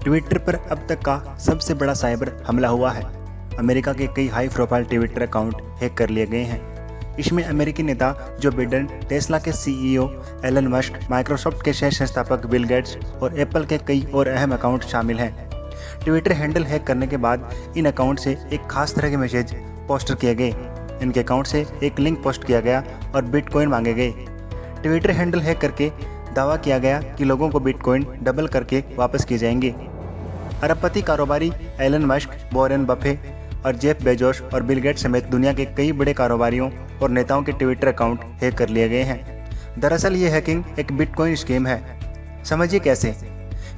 Twitter पर अब तक का सबसे बड़ा साइबर हमला हुआ है। अमेरिका के कई high profile Twitter account hack कर लिए गए हैं। इसमें अमेरिकी नेता जो बिडेन, टेस्ला के सीईओ एलन मस्क, माइक्रोसॉफ्ट के सह संस्थापक बिल गेट्स और एप्पल के कई और अहम अकाउंट शामिल हैं। ट्विटर हैंडल हैक करने के बाद इन अकाउंट से एक खास तरह के मैसेज पोस्ट किए गए। इनके अकाउंट से एक लिंक पोस्ट किया गया और बिटकॉइन मांगे गए। ट्विटर हैंडल हैक करके दावा किया गया कि लोगों को बिटकॉइन डबल करके वापस किए जाएंगे। अरबपति कारोबारी एलन मस्क, वॉरेन बफे और जेफ बेजोस और बिल गेट्स समेत दुनिया के कई बड़े कारोबारियों और नेताओं के ट्विटर अकाउंट हैक कर लिए गए हैं। दरअसल ये हैकिंग एक बिटकॉइन स्कीम है। समझिए कैसे।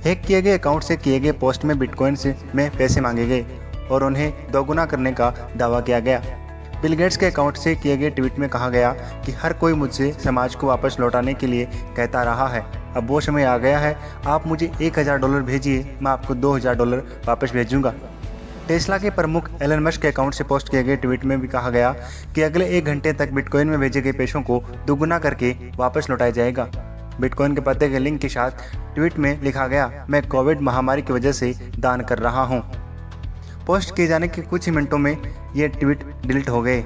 हैक किए गए अकाउंट से किए गए पोस्ट में बिटकॉइन में पैसे मांगे गए और उन्हें दोगुना करने का दावा किया गया। बिल गेट्स के अकाउंट से किए गए ट्वीट में कहा गया कि हर कोई मुझसे समाज को वापस लौटाने के लिए कहता रहा है। अब वो समय आ गया है, आप मुझे $1000 भेजिए, मैं आपको $2000 वापस भेजूंगा। टेस्ला के प्रमुख एलन मस्क के अकाउंट से पोस्ट किए गए ट्वीट में भी कहा गया कि अगले 1 घंटे तक बिटकॉइन में भेजे गए पैसों को दोगुना करके वापस लौटाया जाएगा। बिटकॉइन के पते के लिंक के साथ ट्वीट में लिखा गया, मैं कोविड महामारी की वजह से दान कर रहा हूं। पोस्ट किए जाने के कुछ ही मिनटों में ये ट्वीट डिलीट हो गए।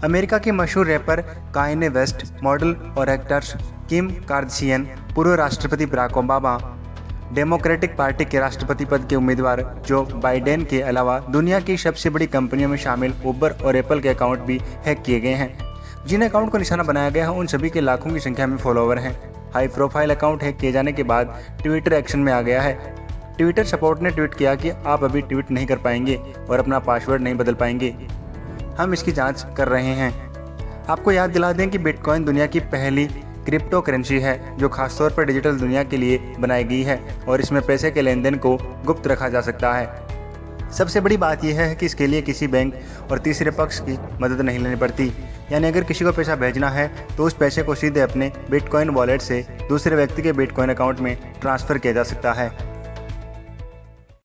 अमेरिका के मशहूर रैपर कान्ये वेस्ट, मॉडल और एक्टर्स किम कार्दशियन, पूर्व राष्ट्रपति बराक ओबामा, डेमोक्रेटिक पार्टी के राष्ट्रपति पद के उम्मीदवार जो बाइडेन के अलावा दुनिया की सबसे बड़ी कंपनियों में शामिल उबर और एप्पल के अकाउंट भी हैक किए गए हैं। जिन अकाउंट को निशाना बनाया गया है उन सभी के लाखों की संख्या में फॉलोवर हैं। हाई प्रोफाइल अकाउंट हैक किए जाने के बाद ट्विटर एक्शन में आ गया है। ट्विटर सपोर्ट ने ट्वीट किया कि आप अभी ट्वीट नहीं कर पाएंगे और अपना पासवर्ड नहीं बदल पाएंगे। हम इसकी जांच कर रहे हैं। आपको याद दिला दें कि बिटकॉइन दुनिया की पहली क्रिप्टो करेंसी है जो खासतौर पर डिजिटल दुनिया के लिए बनाई गई है और इसमें पैसे के लेन देन को गुप्त रखा जा सकता है। सबसे बड़ी बात यह है कि इसके लिए किसी बैंक और तीसरे पक्ष की मदद नहीं लेनी पड़ती। यानी अगर किसी को पैसा भेजना है तो उस पैसे को सीधे अपने बिटकॉइन वॉलेट से दूसरे व्यक्ति के बिटकॉइन अकाउंट में ट्रांसफ़र किया जा सकता है।